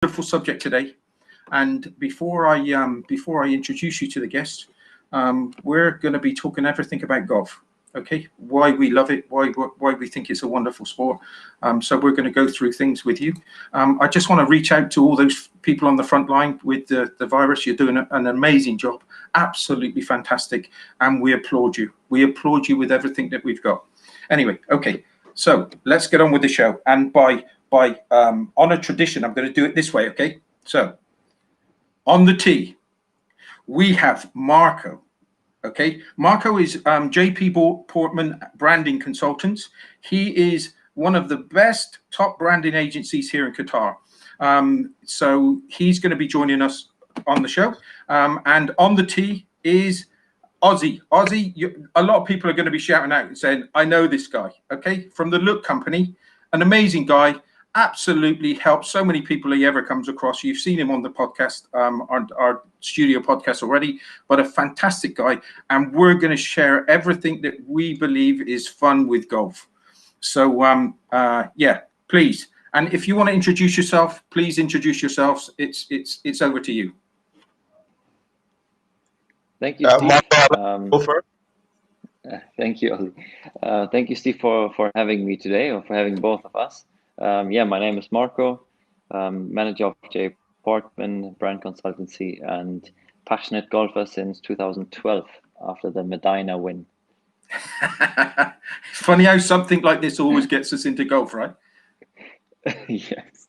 wonderful subject today, and before I introduce you to the guest, we're going to be talking everything about golf. Okay, why we love it, why we think it's a wonderful sport. So we're going to go through things with you. I just want to reach out to all those people on the front line with the virus. You're doing an amazing job, absolutely fantastic, and we applaud you. We applaud you with everything that we've got. Anyway, okay, so let's get on with the show. And by on a tradition, I'm going to do it this way. Okay, so on the tee, we have Marco. Okay, Marco is JP Portman branding consultant. He is one of the best top branding agencies here in Qatar. So he's going to be joining us on the show. And on the tee is Ozzy. A lot of people are going to be shouting out and saying, I know this guy, okay, from the Look Company, an amazing guy, absolutely helps so many people he ever comes across. You've seen him on the podcast, our studio podcast already, but a fantastic guy. And we're going to share everything that we believe is fun with golf. So, yeah, please. And if you want to introduce yourself, please introduce yourselves. It's over to you. Thank you, Steve. Thank you, Ozzy. Thank you, Steve, for having me today, or for having both of us. Yeah, my name is Marco, manager of J. Portman Brand Consultancy, and passionate golfer since 2012 after the Medina win. It's funny how something like this always gets us into golf, right? Yes.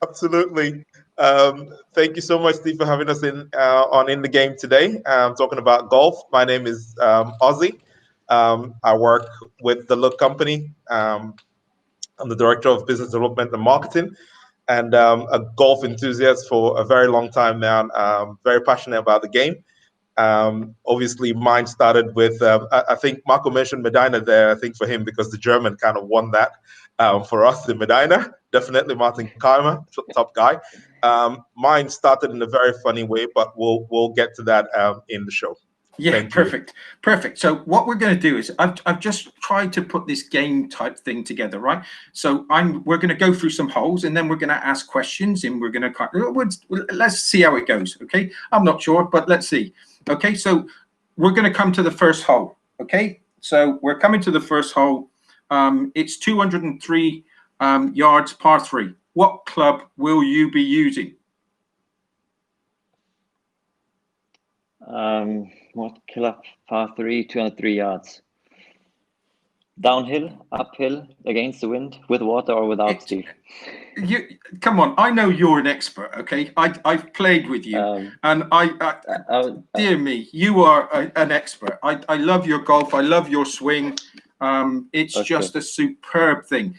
Absolutely. Thank you so much, Steve, for having us in the game today. Talking about golf. My name is Ozzy. I work with the Look Company. I'm the director of business development and marketing, and a golf enthusiast for a very long time now. Very passionate about the game. Obviously, mine started with, I think Marco mentioned Medina there, I think for him, because the German kind of won that for us in Medina. Definitely Martin Keimer, top guy. Mine started in a very funny way, but we'll get to that in the show. Yeah, perfect. So what we're going to do is I've just tried to put this game type thing together, right? So we're going to go through some holes, and then we're going to ask questions, and we're going to let's see how it goes. Okay, I'm not sure, but let's see. Okay, so we're going to come to the first hole. Okay, so we're coming to the first hole. It's 203 yards, par 3. What club will you be using? What club? Par 3, 203 yards. Downhill, uphill, against the wind, with water or without, Steve? Come on, I know you're an expert, okay? I've played with you, and dear me, you are an expert. I love your golf. I love your swing. It's just a superb thing.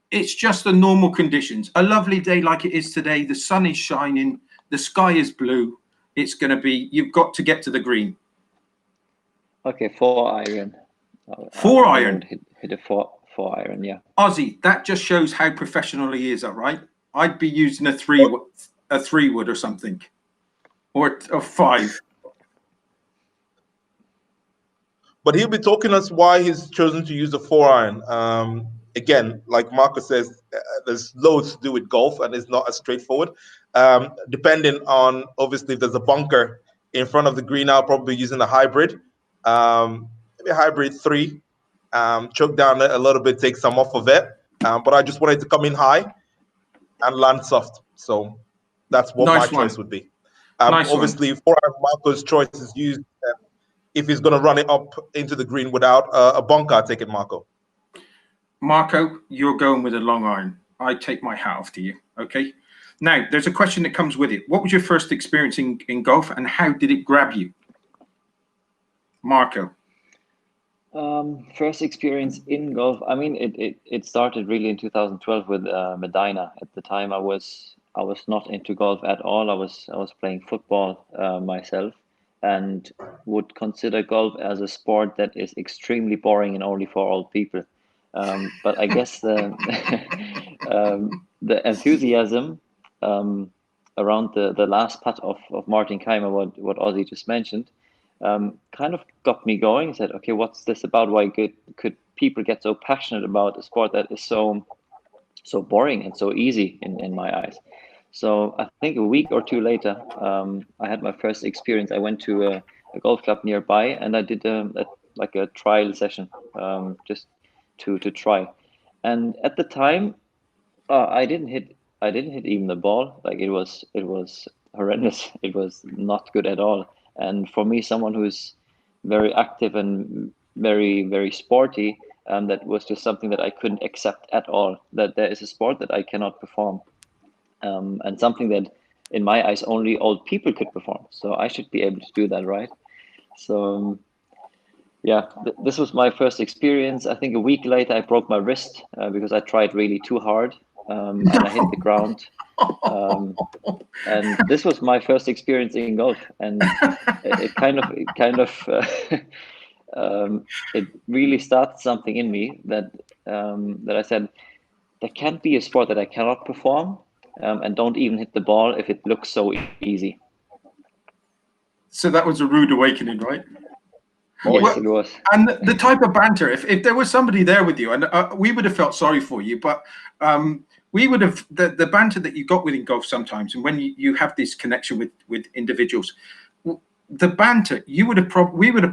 It's just the normal conditions. A lovely day like it is today. The sun is shining. The sky is blue. It's going to be, you've got to get to the green. Okay, 4 iron. 4 iron? Hit a 4 iron, yeah. Ozzy, that just shows how professional he is, all right? I'd be using a 3-wood or something. Or 5. But he'll be talking us why he's chosen to use a 4 iron. Again, like Marco says, there's loads to do with golf, and it's not as straightforward. Depending on, obviously, if there's a bunker in front of the green, I'll probably be using a hybrid, maybe a hybrid 3, choke down a little bit, take some off of it. But I just wanted to come in high and land soft. So that's what my choice would be. Obviously, 4 iron, Marco's choice is used if he's going to run it up into the green without a bunker. I take it, Marco. Marco, you're going with a long iron. I take my hat off to you, okay? Now, there's a question that comes with it. What was your first experience in golf, and how did it grab you? Marco. First experience in golf. I mean, it started really in 2012 with Medina. At the time, I was not into golf at all. I was playing football myself, and would consider golf as a sport that is extremely boring and only for old people. But I guess the enthusiasm around the last putt of Martin Keimer, what Ozzy just mentioned, kind of got me going. Said, okay, what's this about? Why could people get so passionate about a sport that is so so boring and so easy in my eyes. So I think a week or two later, I had my first experience. I went to a golf club nearby, and I did like a trial session, just to try. And at the time, I didn't hit even the ball. Like it was horrendous. It was not good at all. And for me, someone who's very active and very sporty, that was just something that I couldn't accept at all. That there is a sport that I cannot perform, and something that, in my eyes, only old people could perform. So I should be able to do that, right? So yeah, this was my first experience. I think a week later, I broke my wrist because I tried really too hard, and I hit the ground. And this was my first experience in golf, and it really started something in me that I said, there can't be a sport that I cannot perform, and don't even hit the ball if it looks so easy. So that was a rude awakening, right? Yes, it was. And the type of banter, if there was somebody there with you, and we would have felt sorry for you, but we would have, the banter that you got within golf sometimes, and when you have this connection with individuals, the banter, we would have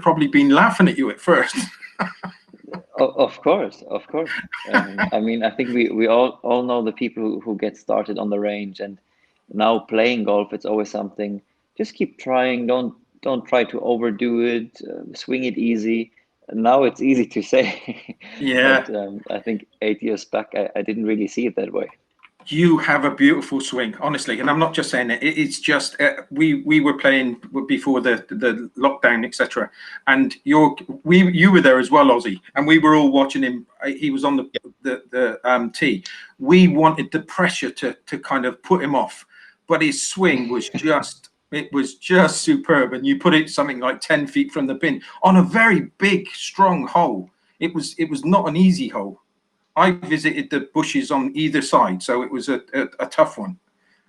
probably been laughing at you at first. Of course. I mean, I think we all know the people who get started on the range, and now playing golf, it's always something. Just keep trying. Don't try to overdo it. Swing it easy. Now it's easy to say. Yeah. But I think 8 years back, I didn't really see it that way. You have a beautiful swing, honestly, and I'm not just saying it. It's just we were playing before the lockdown, etc. And you were there as well, Ozzy, and we were all watching him. He was on the tee. We wanted the pressure to kind of put him off, but his swing was just superb. And you put it something like 10 feet from the pin on a very big, strong hole. It was not an easy hole. I visited the bushes on either side, so it was a tough one.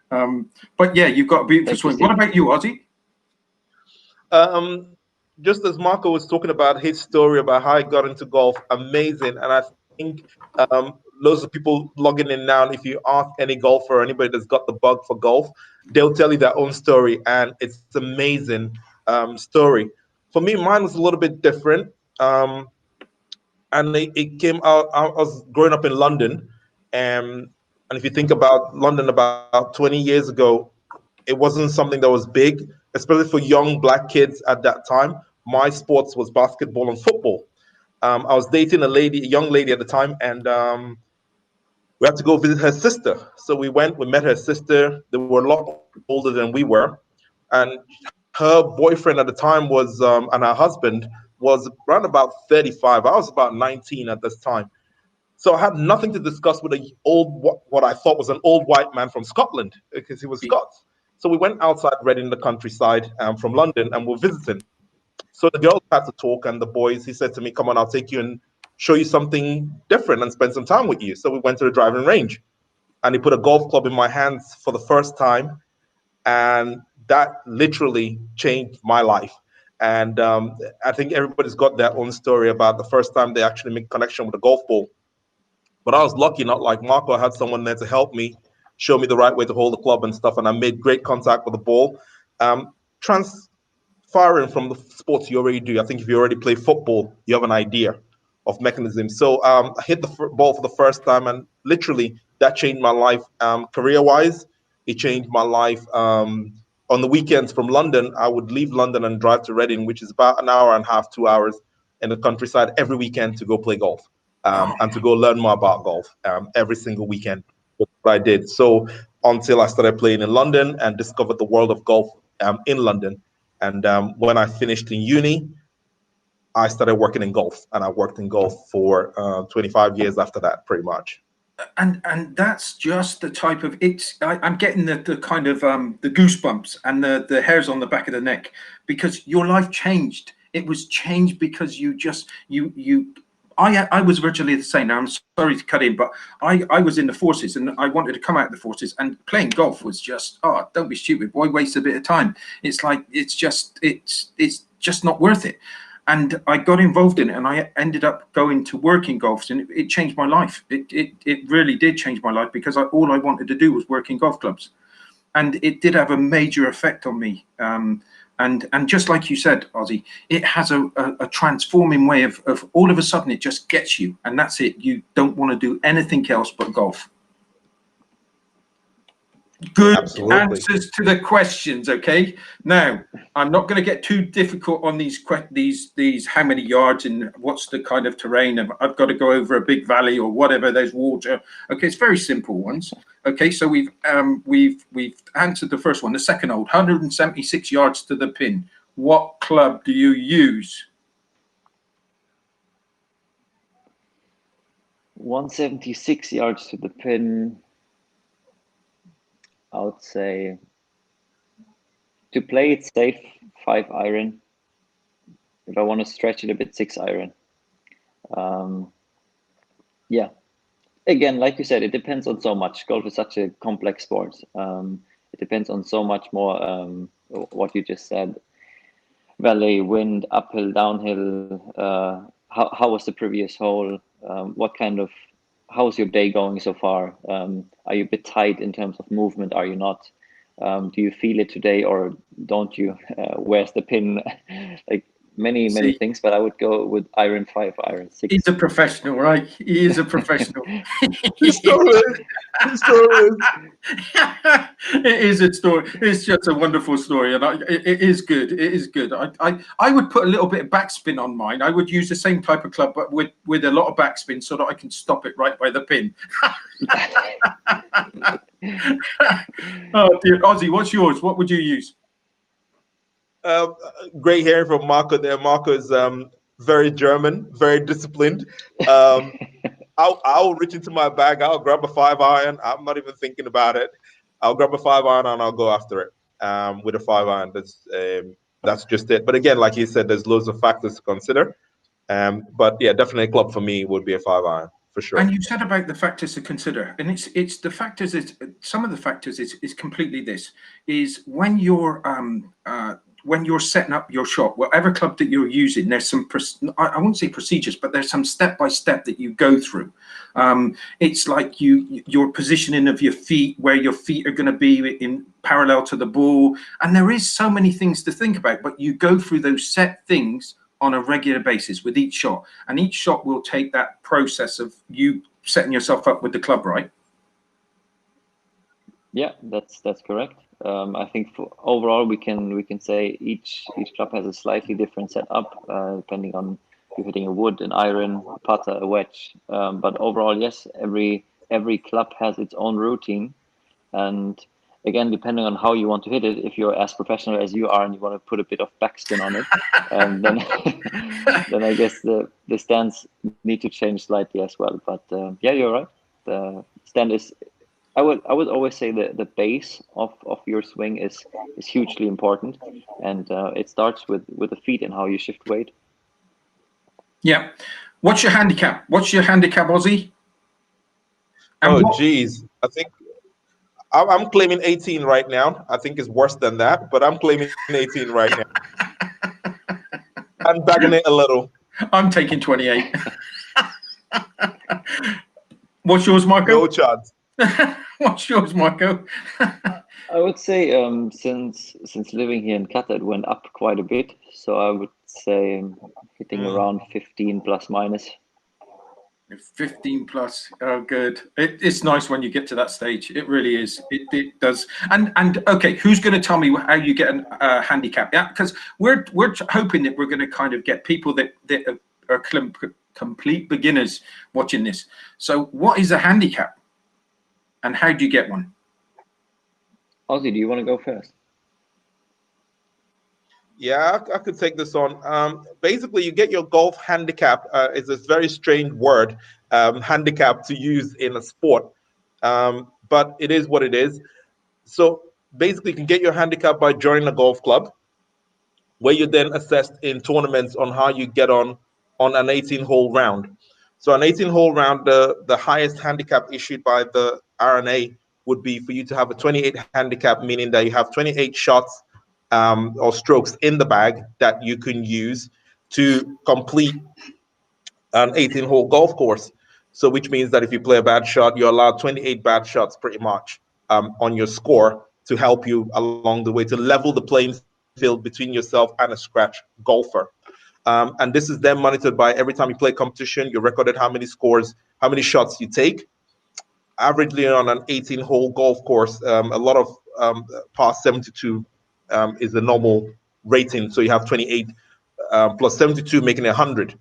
But yeah, you've got a beautiful swing. What about you, Ozzy? Just as Marco was talking about his story about how he got into golf, amazing. And I think loads of people logging in now, and if you ask any golfer or anybody that's got the bug for golf, they'll tell you their own story, and it's amazing story. For me, mine was a little bit different. And it came out, I was growing up in London. And if you think about London about 20 years ago, it wasn't something that was big, especially for young black kids at that time. My sports was basketball and football. I was dating a young lady at the time, and we had to go visit her sister. So we met her sister. They were a lot older than we were. And her boyfriend at the time was, and her husband was around about 35. I was about 19 at this time. So I had nothing to discuss with what I thought was an old white man from Scotland, because he was Scots. So we went outside Reading, the countryside from London, and we're visiting. So the girls had to talk, and the boys, he said to me, come on, I'll take you and show you something different and spend some time with you. So we went to the driving range, and he put a golf club in my hands for the first time. And that literally changed my life. And I think everybody's got their own story about the first time they actually make connection with a golf ball. But I was lucky, not like Marco. I had someone there to help me, show me the right way to hold the club and stuff. And I made great contact with the ball. Transferring from the sports you already do, I think if you already play football, you have an idea of mechanism. So I hit the ball for the first time, and literally that changed my life career-wise. It changed my life. On the weekends from London, I would leave London and drive to Reading, which is about an hour and a half, 2 hours in the countryside every weekend to go play golf and to go learn more about golf every single weekend. What I did. So until I started playing in London and discovered the world of golf in London. And when I finished in uni, I started working in golf, and I worked in golf for 25 years after that, pretty much. And that's just the type of I'm getting the kind of the goosebumps and the hairs on the back of the neck, because your life changed. It was changed because I was virtually the same. Now, I'm sorry to cut in, but I was in the forces, and I wanted to come out of the forces, and playing golf was just, don't be stupid. Why waste a bit of time? It's like, it's just not worth it. and I got involved in it, and I ended up going to work in golfs, and it changed my life. It really did change my life, because all I wanted to do was work in golf clubs, and it did have a major effect on me. And just like you said, Ozzy, it has a transforming way of all of a sudden it just gets you, and that's it. You don't want to do anything else but golf. Good answers to the questions. Okay, now I'm not going to get too difficult on these how many yards and what's the kind of terrain, and I've got to go over a big valley or whatever, there's water. Okay, it's very simple ones. Okay, so we've answered the first one. The second hole, 176 yards to the pin. What club do you use? 176 yards to the pin. I would say, to play it safe, 5-iron. If I want to stretch it a bit, 6-iron. Yeah. Again, like you said, it depends on so much. Golf is such a complex sport. It depends on so much more. What you just said: valley, wind, uphill, downhill. How was the previous hole? How's your day going so far? Are you a bit tight in terms of movement? Are you not? Do you feel it today or don't you? Where's the pin? Like many things, but I would go with iron 5, iron 6. He's a professional, right? He is a professional. His story. It is a story. It's just a wonderful story, and it is good. It is good. I would put a little bit of backspin on mine. I would use the same type of club, but with a lot of backspin, so that I can stop it right by the pin. Oh dear, Ozzy, what's yours? What would you use? Great hearing from Marco there. Marco is very German, very disciplined. I'll reach into my bag. I'll grab a 5-iron. I'm not even thinking about it. I'll grab a 5-iron and I'll go after it with a 5-iron. That's just it. But again, like you said, there's loads of factors to consider. But yeah, definitely a club for me would be a 5-iron for sure. And you said about the factors to consider, and it's the factors. Some of the factors is completely this: is when you're setting up your shot, whatever club that you're using, there's some, I won't say procedures, but there's some step-by-step that you go through. It's like your positioning of your feet, where your feet are going to be in parallel to the ball. And there is so many things to think about, but you go through those set things on a regular basis with each shot. And each shot will take that process of you setting yourself up with the club, right? Yeah, that's correct. I think overall we can say each club has a slightly different setup depending on you're hitting a wood, an iron, a putter, a wedge. But overall, yes, every club has its own routine, and again, depending on how you want to hit it, if you're as professional as you are and you want to put a bit of backspin on it, then I guess the stance need to change slightly as well. But yeah, you're right. The stand is. I would always say the base of your swing is hugely important, and it starts with the feet and how you shift weight. Yeah. What's your handicap? What's your handicap, Ozzy? And geez, I think I'm claiming 18 right now. I think it's worse than that, but I'm claiming 18 right now. I'm bagging it a little. I'm taking 28. What's yours, Marco? No chance. What's yours, Marco? I would say since living here in Qatar, it went up quite a bit. So I would say hitting around 15 plus minus. 15 plus. Oh, good. It's nice when you get to that stage. It really is. It does. And okay, who's going to tell me how you get a handicap? Yeah, because we're hoping that we're going to kind of get people that are complete beginners watching this. So what is a handicap? And how do you get one? Ozzy, do you want to go first? Yeah, I could take this on. Basically, you get your golf handicap. It's a very strange word, handicap, to use in a sport. But it is what it is. So basically, you can get your handicap by joining a golf club, where you're then assessed in tournaments on how you get on an 18-hole round. So an 18-hole round, the highest handicap issued by the R&A would be for you to have a 28 handicap, meaning that you have 28 shots or strokes in the bag that you can use to complete an 18-hole golf course. So which means that if you play a bad shot, you're allowed 28 bad shots pretty much on your score to help you along the way, to level the playing field between yourself and a scratch golfer. And this is then monitored by every time you play competition, you're recorded how many scores, how many shots you take. Averagely on an 18-hole golf course, a lot of past 72 is the normal rating. So you have 28 plus 72, making it 100.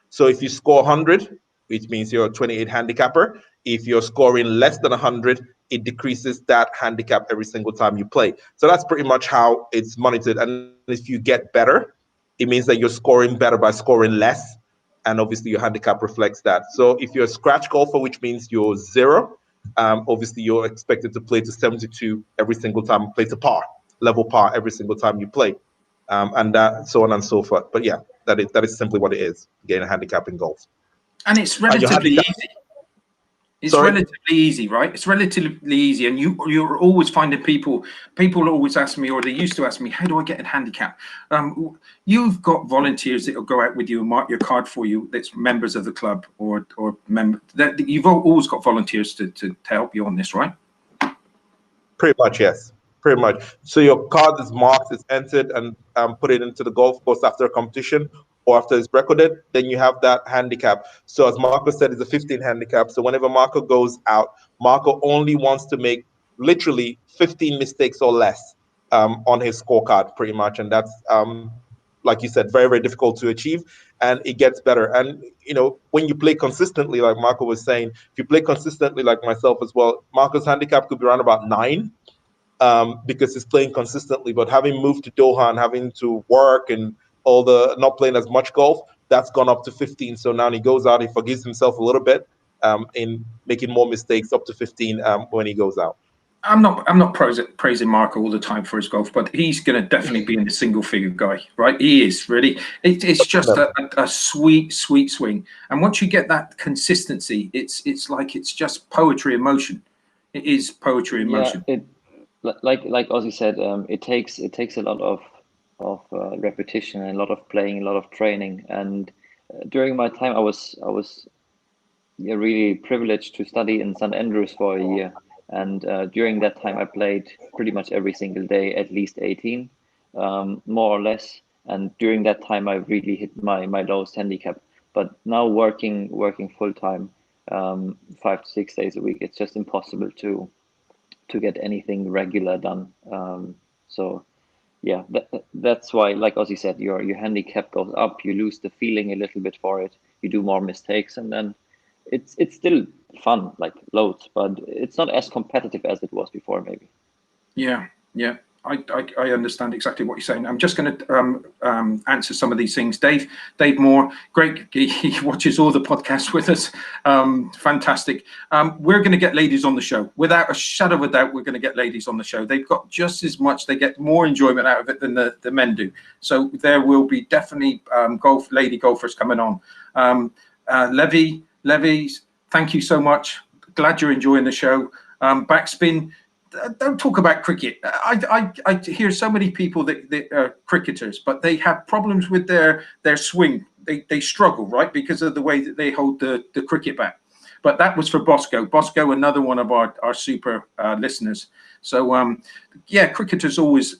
So if you score 100, which means you're a 28 handicapper. If you're scoring less than 100, it decreases that handicap every single time you play. So that's pretty much how it's monitored. And if you get better, it means that you're scoring better by scoring less. And obviously your handicap reflects that. So if you're a scratch golfer, which means you're 0, obviously you're expected to play to 72 every single time, play to par, level par every single time you play. And that, so on and so forth. But yeah, that is simply what it is, getting a handicap in golf. And it's relatively easy. It's Sorry? relatively easy, right? It's relatively easy, and you're always finding people always ask me, or they used to ask me, how do I get a handicap? You've got volunteers that will go out with you and mark your card for you, that's members of the club, or that you've always got volunteers to help you on this, right? Pretty much, yes. Pretty much. So your card is marked, it's entered, and put it into the golf course after a competition or after it's recorded. Then you have that handicap. So as Marco said, it's a 15 handicap. So whenever Marco goes out, Marco only wants to make literally 15 mistakes or less on his scorecard, pretty much. And that's, like you said, very, very difficult to achieve. And it gets better. And, you know, when you play consistently, like Marco was saying, if you play consistently like myself as well, Marco's handicap could be around about 9. Because he's playing consistently. But having moved to Doha and having to work and all the not playing as much golf, that's gone up to 15. So now he goes out, he forgives himself a little bit in making more mistakes, up to 15 when he goes out. I'm not praising Marco all the time for his golf, but he's going to definitely be in the single figure guy, right? He is really. It's just a sweet swing, and once you get that consistency, it's like it's just poetry in motion. It is poetry in motion. Like Ozzy said, it takes a lot of repetition and a lot of playing, a lot of training. And during my time, I was really privileged to study in St. Andrews for a year. And during that time, I played pretty much every single day, at least 18, more or less. And during that time, I really hit my lowest handicap. But now working full time, 5 to 6 days a week, it's just impossible to get anything regular done. So yeah, that's why, like Ozzy said, your handicap goes up, you lose the feeling a little bit for it, you do more mistakes, and then it's still fun, like loads, but it's not as competitive as it was before, maybe. Yeah. I understand exactly what you're saying. I'm just going to answer some of these things. Dave Moore, great. He watches all the podcasts with us. Fantastic. We're going to get ladies on the show. Without a shadow of a doubt, we're going to get ladies on the show. They've got just as much, they get more enjoyment out of it than the men do. So there will be definitely lady golfers coming on. Levy, thank you so much. Glad you're enjoying the show. Backspin. Don't talk about cricket. I hear so many people that are cricketers, but they have problems with their swing. They struggle, right, because of the way that they hold the cricket bat. But that was for Bosco. Bosco, another one of our super listeners. So yeah, cricketers always.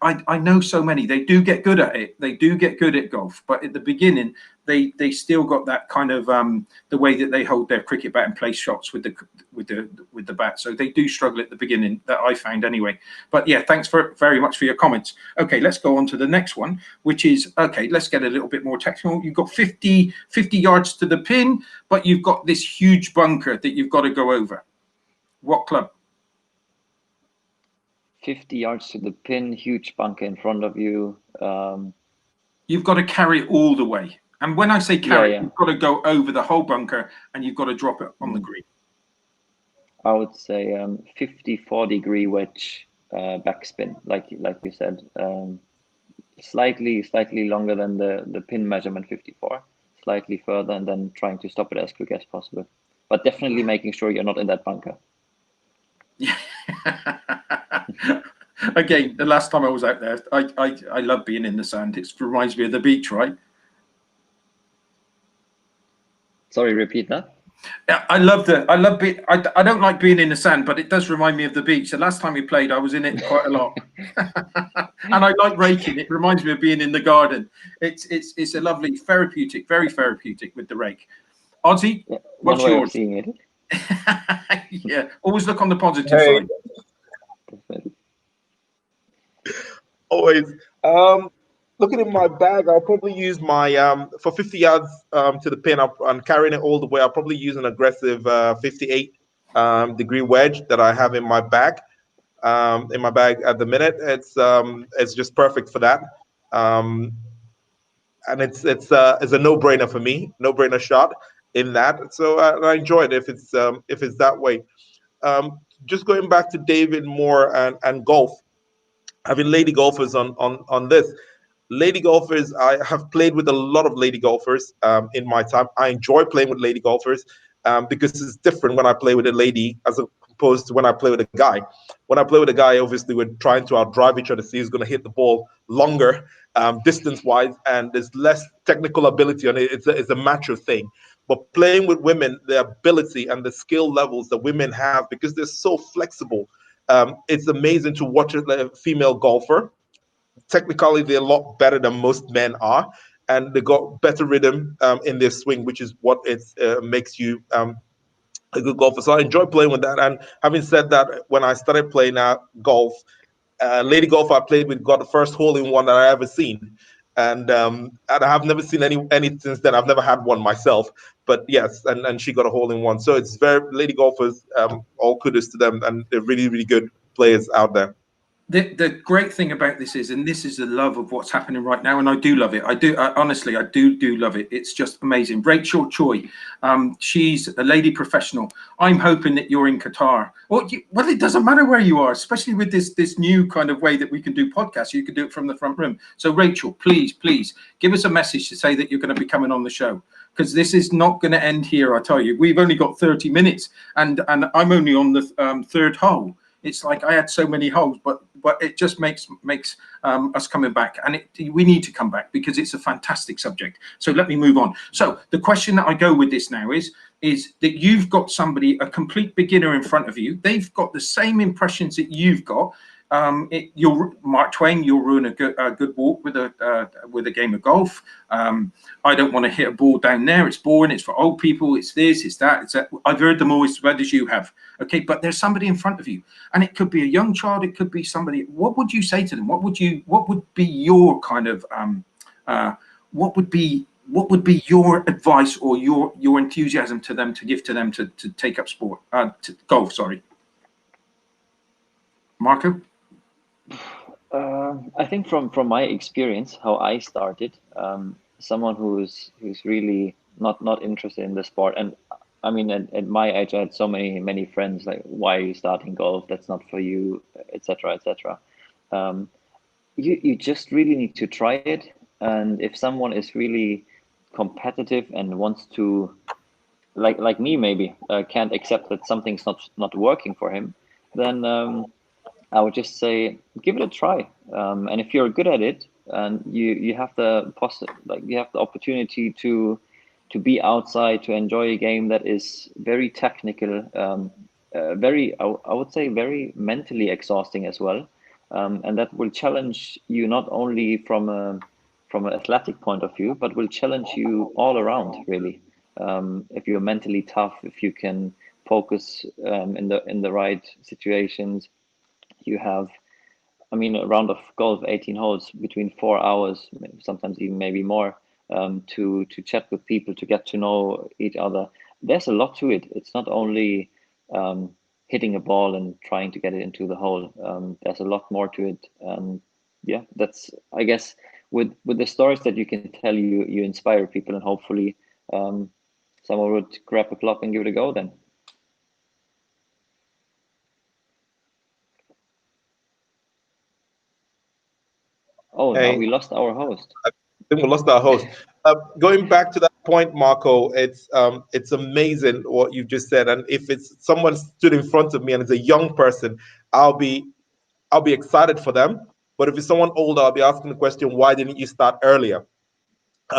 I know so many. They do get good at it. They do get good at golf, but at the beginning, they still got that kind of the way that they hold their cricket bat and play shots with the bat. So they do struggle at the beginning, that I found anyway. But yeah, thanks very much for your comments. Okay, let's go on to the next one, which is, okay, let's get a little bit more technical. You've got 50 yards to the pin, but you've got this huge bunker that you've got to go over. What club? 50 yards to the pin, huge bunker in front of you. You've got to carry it all the way. And when I say carry, yeah. You've got to go over the whole bunker and you've got to drop it on the green. I would say 54 degree wedge backspin, like you said. Slightly longer than the pin measurement, 54. Slightly further, and then trying to stop it as quick as possible. But definitely making sure you're not in that bunker. Yeah. Again, the last time I was out there, I love being in the sand. It reminds me of the beach, right? Sorry, repeat that. Yeah, I don't like being in the sand, but it does remind me of the beach. The last time we played, I was in it quite a lot. And I like raking. It reminds me of being in the garden. It's a lovely therapeutic, very therapeutic with the rake. Ozzy, Yeah, what's one way yours? of seeing it. Yeah, always look on the positive Hey, side. always. Looking in my bag, I'll probably use my for 50 yards to the pin. I'm carrying it all the way. I'll probably use an aggressive 58 degree wedge that I have in my bag. In my bag at the minute, it's just perfect for that. Um, and it's a no-brainer for me, no-brainer shot in that. So I enjoy it if it's that way. Just going back to David Moore and golf, having lady golfers on this. Lady golfers, I have played with a lot of lady golfers in my time. I enjoy playing with lady golfers because it's different when I play with a lady as opposed to when I play with a guy. When I play with a guy, obviously we're trying to outdrive each other, see who's going to hit the ball longer, distance-wise, and there's less technical ability on it. It's a macho thing. But playing with women, the ability and the skill levels that women have, because they're so flexible, it's amazing to watch a female golfer. Technically, they're a lot better than most men are, and they got better rhythm in their swing, which is what it makes you a good golfer. So I enjoy playing with that. And having said that, when I started playing golf, lady golf I played with got the first hole in one that I ever seen. And I have never seen any since then. I've never had one myself, but yes, and she got a hole in one. So it's very lady golfers. All kudos to them, and they're really really good players out there. The great thing about this is, and this is the love of what's happening right now, and I do love it. Honestly, I do love it. It's just amazing. Rachel Choi, she's a lady professional. I'm hoping that you're in Qatar. Well, it doesn't matter where you are, especially with this new kind of way that we can do podcasts. You can do it from the front room. So Rachel, please give us a message to say that you're going to be coming on the show, because this is not going to end here. I tell you, we've only got 30 minutes, and I'm only on the third hole. It's like I had so many holes, but it just makes us coming back, and we need to come back because it's a fantastic subject. So let me move on. So the question that I go with this now is that you've got somebody, a complete beginner in front of you. They've got the same impressions that you've got. You'll Mark Twain, you'll ruin a good walk with a game of golf. I don't want to hit a ball down there. It's boring. It's for old people. It's this. It's that. It's that. I've heard them all as well as you have. Okay, but there's somebody in front of you, and it could be a young child. It could be somebody. What would you say to them? What would be your kind of what would be your advice or your enthusiasm to them, to give to them to take up sport, to golf? Sorry, Marco. I think from my experience, how I started, someone who's really not interested in the sport, and I mean at my age I had so many friends like, why are you starting golf? That's not for you, etc. etc. You just really need to try it, and if someone is really competitive and wants to, like me maybe, can't accept that something's not working for him, then I would just say give it a try, and if you're good at it and you have the you have the opportunity to be outside, to enjoy a game that is very technical, very I would say very mentally exhausting as well, and that will challenge you not only from an athletic point of view, but will challenge you all around really. If you're mentally tough, if you can focus in the right situations. You have, I mean, a round of golf, 18 holes, between 4 hours, sometimes even maybe more, to chat with people, to get to know each other. There's a lot to it. It's not only hitting a ball and trying to get it into the hole. There's a lot more to it. Yeah, that's, I guess, with the stories that you can tell, you inspire people, and hopefully someone would grab a club and give it a go then. Oh, now Hey, we lost our host. I think we lost our host. Going back to that point, Marco, it's amazing what you just said. And if it's someone stood in front of me and it's a young person, I'll be excited for them. But if it's someone older, I'll be asking the question, why didn't you start earlier?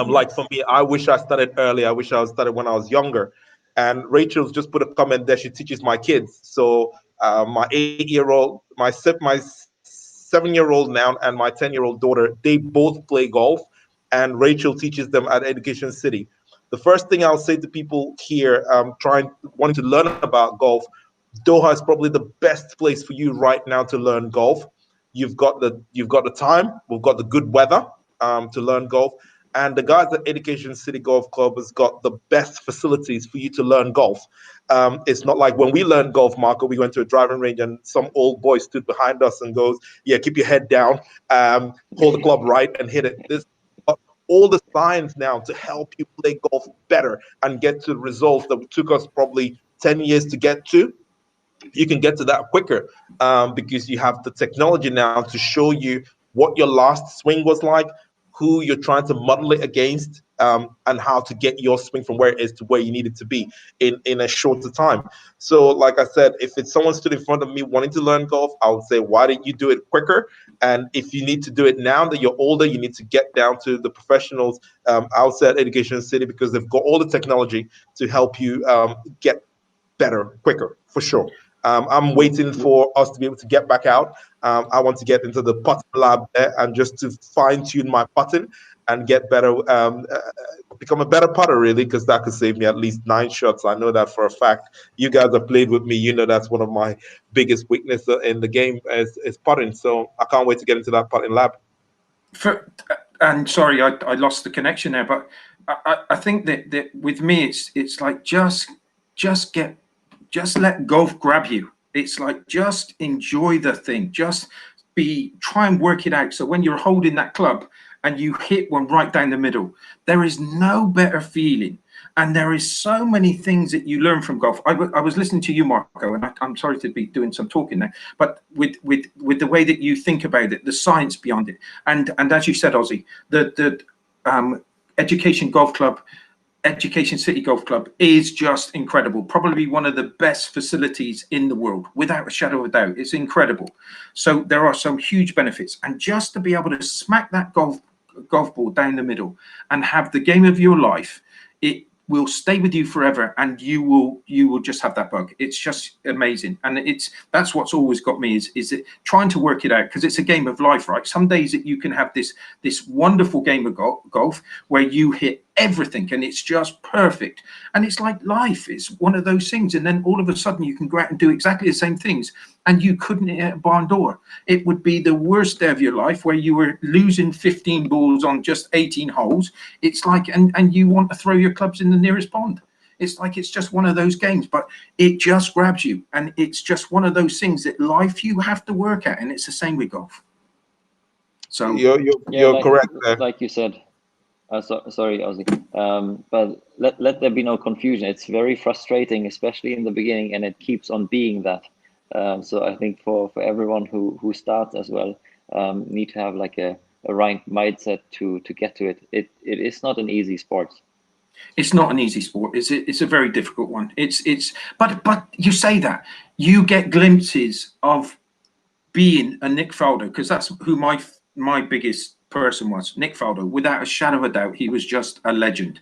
Like for me, I wish I started early. I wish I started when I was younger. And Rachel's just put a comment there. She teaches my kids. So my 8-year-old, my 7-year-old now, and my 10-year-old daughter, they both play golf, and Rachel teaches them at Education City. The first thing I'll say to people here, wanting to learn about golf, Doha is probably the best place for you right now to learn golf. You've got the time. We've got the good weather to learn golf, and the guys at Education City Golf Club has got the best facilities for you to learn golf. It's not like when we learned golf, Marco, we went to a driving range and some old boy stood behind us and goes, "Yeah, keep your head down, hold the club right, and hit it." This all the science now to help you play golf better and get to the results that took us probably 10 years to get to. You can get to that quicker because you have the technology now to show you what your last swing was like, who you're trying to model it against, and how to get your swing from where it is to where you need it to be in a shorter time. So like I said, if it's someone stood in front of me wanting to learn golf, I would say, why don't you do it quicker? And if you need to do it now that you're older, you need to get down to the professionals outside Education City, because they've got all the technology to help you get better quicker, for sure. I'm waiting for us to be able to get back out. I want to get into the putting lab there and just to fine tune my putting and get better, become a better putter, really, because that could save me at least 9 shots. I know that for a fact. You guys have played with me. You know that's one of my biggest weaknesses in the game is putting. So I can't wait to get into that putting lab. And sorry, I lost the connection there, but I think that with me, it's like just let golf grab you. It's like just enjoy the thing. Just try and work it out. So when you're holding that club and you hit one right down the middle, there is no better feeling. And there is so many things that you learn from golf. I was listening to you, Marco, and I'm sorry to be doing some talking there, but with the way that you think about it, the science beyond it, and as you said, Ozzy, the Education City Golf Club is just incredible. Probably one of the best facilities in the world, without a shadow of a doubt. It's incredible. So there are some huge benefits, and just to be able to smack that golf ball down the middle and have the game of your life, it will stay with you forever, and you will just have that bug. It's just amazing, and that's what's always got me is it trying to work it out, because it's a game of life, right? Some days that you can have this wonderful game of golf where you hit everything and it's just perfect, and it's like life. It's one of those things, and then all of a sudden you can go out and do exactly the same things and you couldn't hit a barn door. It would be the worst day of your life where you were losing 15 balls on just 18 holes. It's like, and you want to throw your clubs in the nearest pond. It's like, it's just one of those games, but it just grabs you, and it's just one of those things that life you have to work at, and it's the same with golf. So you're correct there. Like you said. Sorry, Ozzy. But let there be no confusion. It's very frustrating, especially in the beginning, and it keeps on being that. So I think for everyone who starts as well, need to have like a right mindset to get to it. It is not an easy sport. It's not an easy sport. It's a very difficult one. But you say that, you get glimpses of being a Nick Faldo, because that's who my biggest person was. Nick Faldo, without a shadow of a doubt, he was just a legend.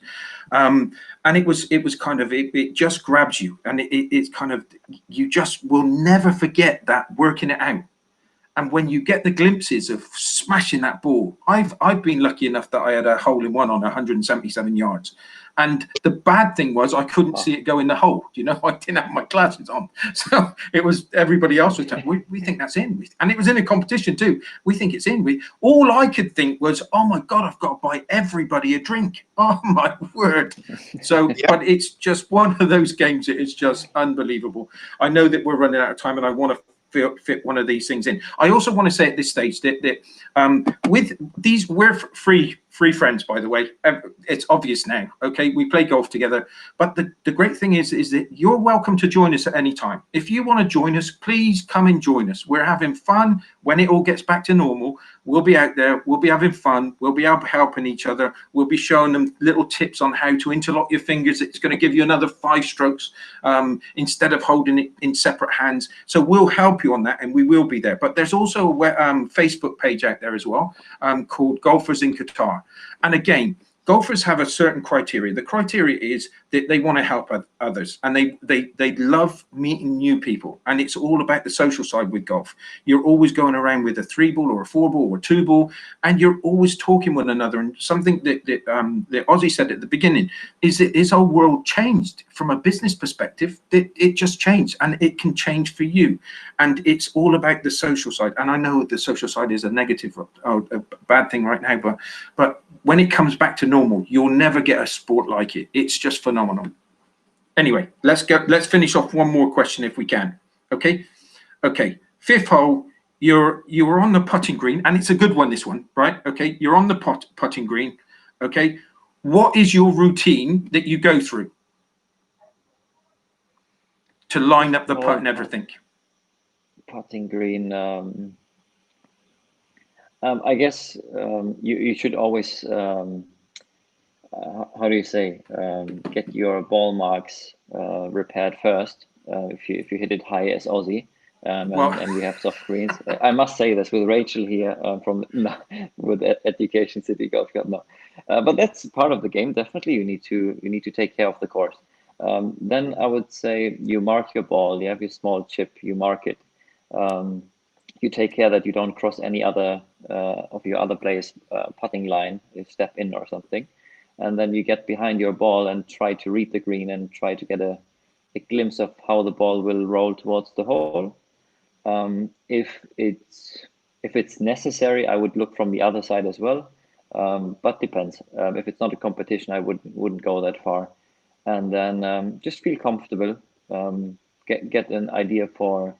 And it was kind of, it just grabs you, and it's kind of, you just will never forget that, working it out. And when you get the glimpses of smashing that ball, I've been lucky enough that I had a hole in one on 177 yards. And the bad thing was I couldn't see it go in the hole. You know, I didn't have my glasses on. So it was, everybody else was telling, we think that's in. And it was in a competition too. We think it's in. All I could think was, oh my God, I've got to buy everybody a drink. Oh my word. So, yeah. But it's just one of those games that is just unbelievable. I know that we're running out of time, and I want to fit one of these things in. I also want to say at this stage that with these, we're free friends, by the way. It's obvious now, okay? We play golf together, but the great thing is that you're welcome to join us at any time. If you want to join us, please come and join us. We're having fun. When it all gets back to normal, we'll be out there, we'll be having fun, we'll be out helping each other, we'll be showing them little tips on how to interlock your fingers. It's going to give you another 5 strokes instead of holding it in separate hands. So we'll help you on that, and we will be there. But there's also a Facebook page out there as well, called Golfers in Qatar. And again, golfers have a certain criteria. The criteria is that they want to help others, and they love meeting new people. And it's all about the social side with golf. You're always going around with a 3-ball or a 4-ball or a 2-ball, and you're always talking with one another. And something that Ozzy said at the beginning is that his whole world changed from a business perspective. It just changed, and it can change for you. And it's all about the social side. And I know the social side is a negative, a bad thing right now, but when it comes back to normal, you'll never get a sport like it. It's just phenomenal. Anyway, let's finish off one more question if we can. Okay. 5th hole, you're on the putting green, and it's a good one, this one, right? Okay, you're on the putting green. Okay, what is your routine that you go through to line up the putt and everything? Putting green. I guess you should always, how do you say, get your ball marks repaired first. If you hit it high as Aussie, and we have soft greens. I must say this with Rachel here from with Education City Golf Club. No, but that's part of the game. Definitely, you need to take care of the course. Then I would say you mark your ball. You have your small chip. You mark it. You take care that you don't cross any other of your other players' putting line, you step in or something. And then you get behind your ball and try to read the green and try to get a glimpse of how the ball will roll towards the hole. If it's necessary, I would look from the other side as well, but depends. If it's not a competition, I wouldn't go that far. And then just feel comfortable, get an idea for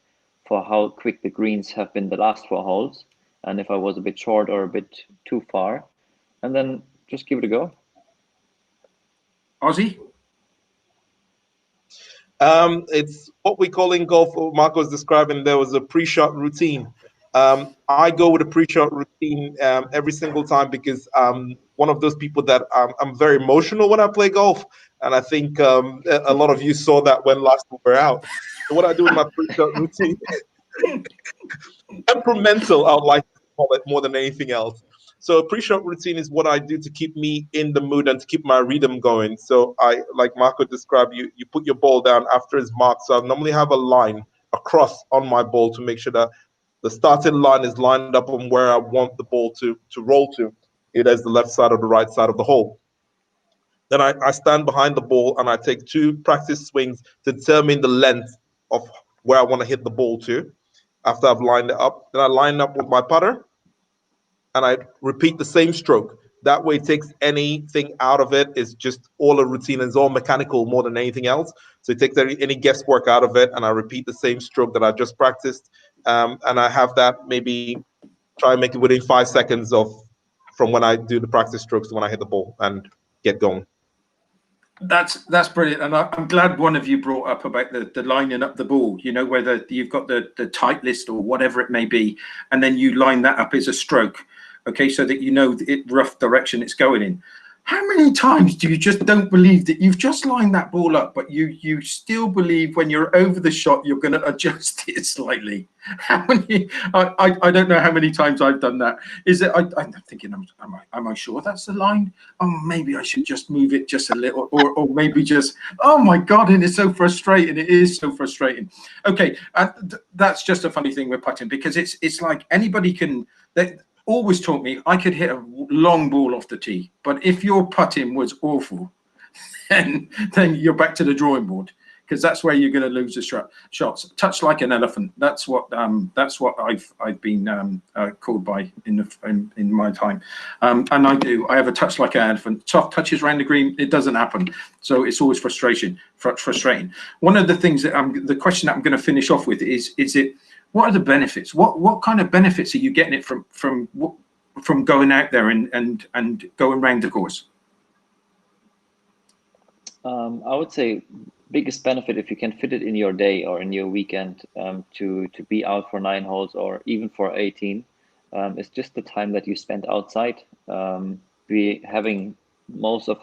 how quick the greens have been the last 4 holes, and if I was a bit short or a bit too far, and then just give it a go. Ozzy? It's what we call in golf, what Marco was describing, there was a pre-shot routine. I go with a pre-shot routine every single time because I'm one of those people that I'm very emotional when I play golf. And I think a lot of you saw that when last we were out. So what I do with my pre-shot routine, temperamental, I would like to call it more than anything else. So a pre-shot routine is what I do to keep me in the mood and to keep my rhythm going. So I, like Marco described, you put your ball down after it's marked. So I normally have a line across on my ball to make sure that the starting line is lined up on where I want the ball to roll to, either as the left side or the right side of the hole. Then I stand behind the ball and I take 2 practice swings to determine the length of where I want to hit the ball to. After I've lined it up, then I line up with my putter and I repeat the same stroke. That way it takes anything out of it. It's just all a routine and it's all mechanical more than anything else. So it takes any guesswork out of it and I repeat the same stroke that I just practiced. And I have that maybe try and make it within 5 seconds from when I do the practice strokes to when I hit the ball and get going. That's brilliant, and I'm glad one of you brought up about the lining up the ball. You know, whether you've got the tight list or whatever it may be, and then you line that up as a stroke, okay, so that you know the rough direction it's going in. How many times do you just don't believe that you've just lined that ball up, but you still believe when you're over the shot you're going to adjust it slightly? How many? I don't know how many times I've done that. Is it? I'm thinking, am I sure that's the line? Oh, maybe I should just move it just a little, or maybe just. Oh my God! And it's so frustrating. It is so frustrating. Okay, that's just a funny thing with putting because it's like anybody can. Always taught me I could hit a long ball off the tee, but if your putting was awful, then you're back to the drawing board because that's where you're going to lose the shots. Touch like an elephant. That's what I've been called by in my time, and I do. I have a touch like an elephant. Soft touches around the green, it doesn't happen. So it's always frustrating. One of the things that the question that I'm going to finish off with is it. What are the benefits? What kind of benefits are you getting it from going out there and going around the course? I would say biggest benefit if you can fit it in your day or in your weekend to be out for 9 holes or even for 18 is just the time that you spend outside. We having most of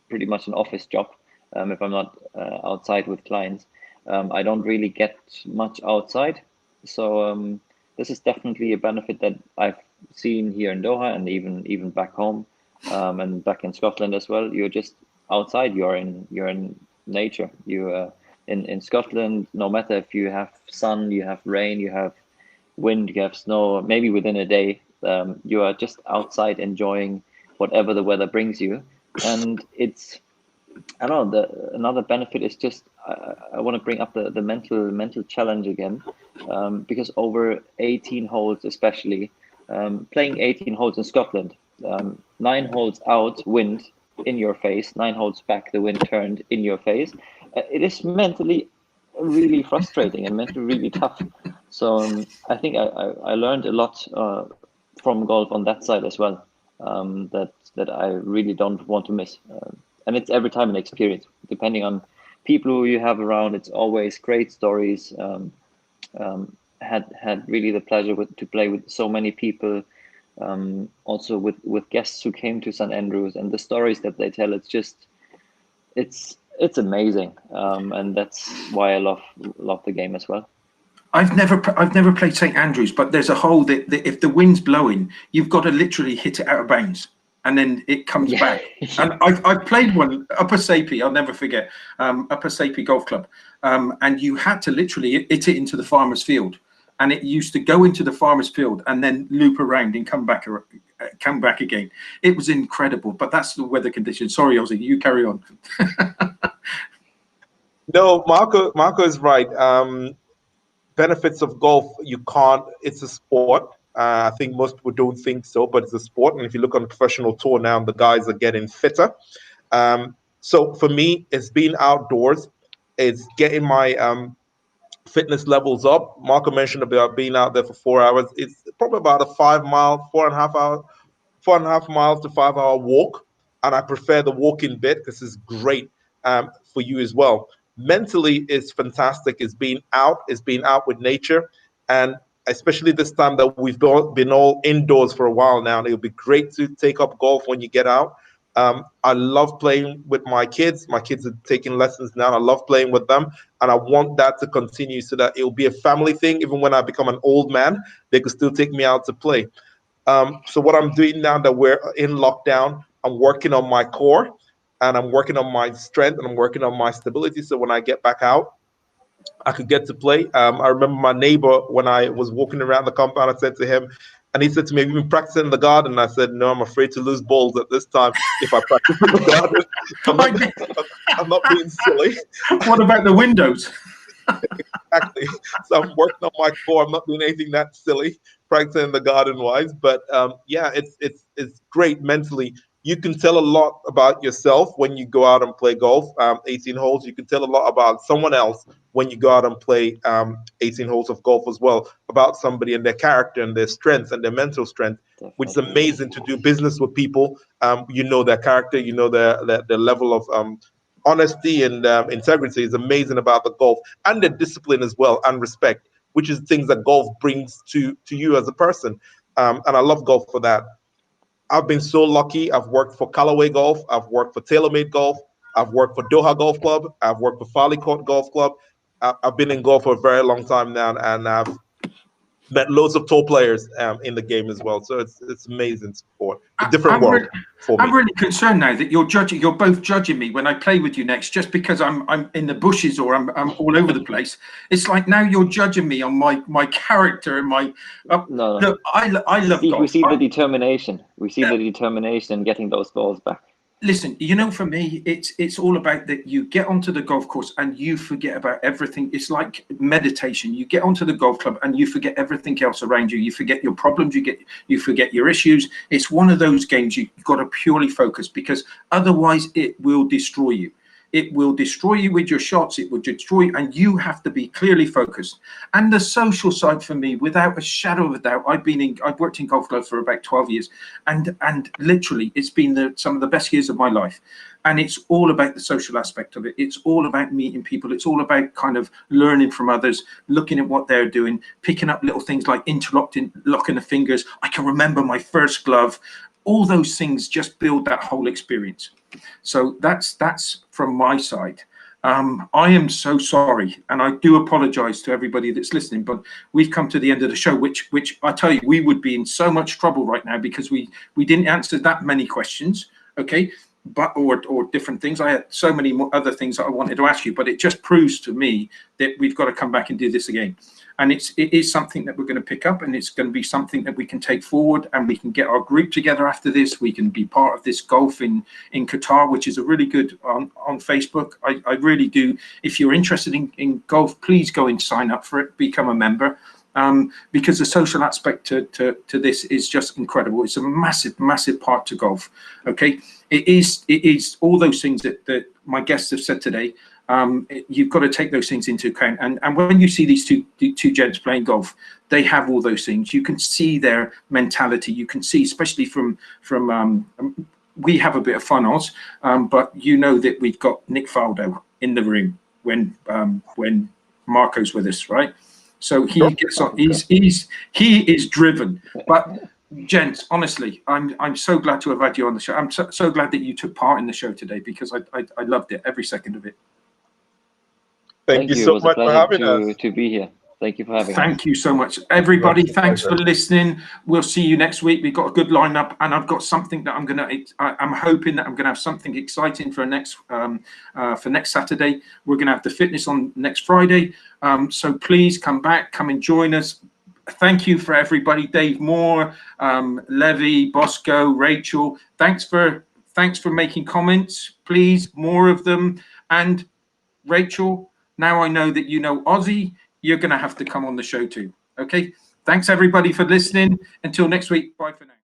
pretty much an office job if I'm not outside with clients. I don't really get much outside, so this is definitely a benefit that I've seen here in Doha and even back home. and back in Scotland as well, you're just outside. You're in nature. You in Scotland, no matter if you have sun, you have rain, you have wind, you have snow, maybe within a day, you are just outside enjoying whatever the weather brings you. And it's, I don't know, another benefit is just, I want to bring up the mental challenge again, because over 18 holes especially, playing 18 holes in Scotland, 9 holes out, wind in your face, 9 holes back, the wind turned in your face. It is mentally really frustrating and mentally really tough. So I think I learned a lot from golf on that side as well, that I really don't want to miss. And it's every time an experience, depending on people who you have around. It's always great stories. Had really the pleasure to play with so many people, also with guests who came to St Andrews, and the stories that they tell. It's just, it's amazing, and that's why I love the game as well. I've never played St Andrews, but there's a hole that if the wind's blowing, you've got to literally hit it out of bounds, and then it comes back. And I've played one, Upper Sapie, I'll never forget, Upper Sapie Golf Club, and you had to literally hit it into the farmer's field, and it used to go into the farmer's field and then loop around and come back again. It was incredible, but that's the weather conditions. Sorry, Ozzy, you carry on. No, Marco is right. Benefits of golf, you can't, it's a sport. I think most people don't think so, but it's a sport. And if you look on the professional tour now, the guys are getting fitter. So for me, it's being outdoors. It's getting my fitness levels up. Marco mentioned about being out there for 4 hours. It's probably about a 5 mile, 4.5 miles to 5 hour walk. And I prefer the walking bit because it's great for you as well. Mentally, it's fantastic. It's being out with nature. And especially this time that we've been all indoors for a while now, and it'll be great to take up golf when you get out. I love playing with my kids. My kids are taking lessons now. I love playing with them. And I want that to continue so that it'll be a family thing. Even when I become an old man, they could still take me out to play. So what I'm doing now that we're in lockdown, I'm working on my core, and I'm working on my strength, and I'm working on my stability. So when I get back out, I could get to play. I remember my neighbor, when I was walking around the compound, I said to him, and he said to me, "Have you been practicing in the garden?" I said, "No, I'm afraid to lose balls at this time if I practice in the garden. I'm not being silly." What about the windows? Exactly. So I'm working on my core. I'm not doing anything that silly, practicing in the garden wise. But yeah, it's great mentally. You can tell a lot about yourself when you go out and play golf, 18 holes. You can tell a lot about someone else when you go out and play 18 holes of golf as well, about somebody and their character and their strengths and their mental strength, which is amazing to do business with people. You know their character, you know their level of honesty and integrity is amazing about the golf, and the discipline as well, and respect, which is things that golf brings to you as a person. And I love golf for that. I've been so lucky. I've worked for Callaway Golf. I've worked for TaylorMade Golf. I've worked for Doha Golf Club. I've worked for Farley Court Golf Club. I've been in golf for a very long time now, and I've met loads of top players in the game as well. So it's amazing sport. A different world for me. I'm really concerned now that you're both judging me when I play with you next, just because I'm in the bushes or I'm all over the place. It's like now you're judging me on my character and my. No. Look, I love golf. We see the determination. We see the determination in getting those balls back. Listen, for me, it's all about that. You get onto the golf course and you forget about everything. It's like meditation. You get onto the golf club and you forget everything else around you. You forget your problems. You forget your issues. It's one of those games you've got to purely focus, because otherwise it will destroy you. It will destroy you with your shots. It will destroy you, and you have to be clearly focused. And the social side for me, without a shadow of a doubt, I've worked in golf clubs for about 12 years, and literally it's been some of the best years of my life. And it's all about the social aspect of it. It's all about meeting people. It's all about kind of learning from others, looking at what they're doing, picking up little things like locking the fingers. I can remember my first glove. All those things just build that whole experience. So that's from my side. I am so sorry, and I do apologize to everybody that's listening, but we've come to the end of the show, which I tell you, we would be in so much trouble right now because we didn't answer that many questions, okay? But or different things. I had so many more other things that I wanted to ask you, but it just proves to me that we've got to come back and do this again. And it is something that we're going to pick up, and it's going to be something that we can take forward, and we can get our group together after this. We can be part of this golf in Qatar, which is a really good on Facebook. I really do. If you're interested in golf, please go and sign up for it, become a member. Because the social aspect to this is just incredible. It's a massive part to golf. Okay, it is all those things that my guests have said today. You've got to take those things into account. And when you see these two gents playing golf, they have all those things. You can see their mentality. You can see, especially from we have a bit of fun, Oz, but you know that we've got Nick Faldo in the room when Marco's with us, right? So he gets on. He is driven. But gents, honestly, I'm so glad to have had you on the show. I'm so glad that you took part in the show today, because I loved it, every second of it. Thank you so much for having us. To be here. Thank you for having us. Thank you so much, everybody. Thanks for listening. We'll see you next week. We've got a good lineup, and I've got something that I'm hoping that I'm gonna have something exciting for next Saturday. We're gonna have the fitness on next Friday. So please come back, come and join us. Thank you for everybody. Dave Moore, Levy, Bosco, Rachel. Thanks for making comments. Please, more of them. And Rachel, now I know that you know Aussie, you're going to have to come on the show too. Okay. Thanks everybody for listening. Until next week. Bye for now.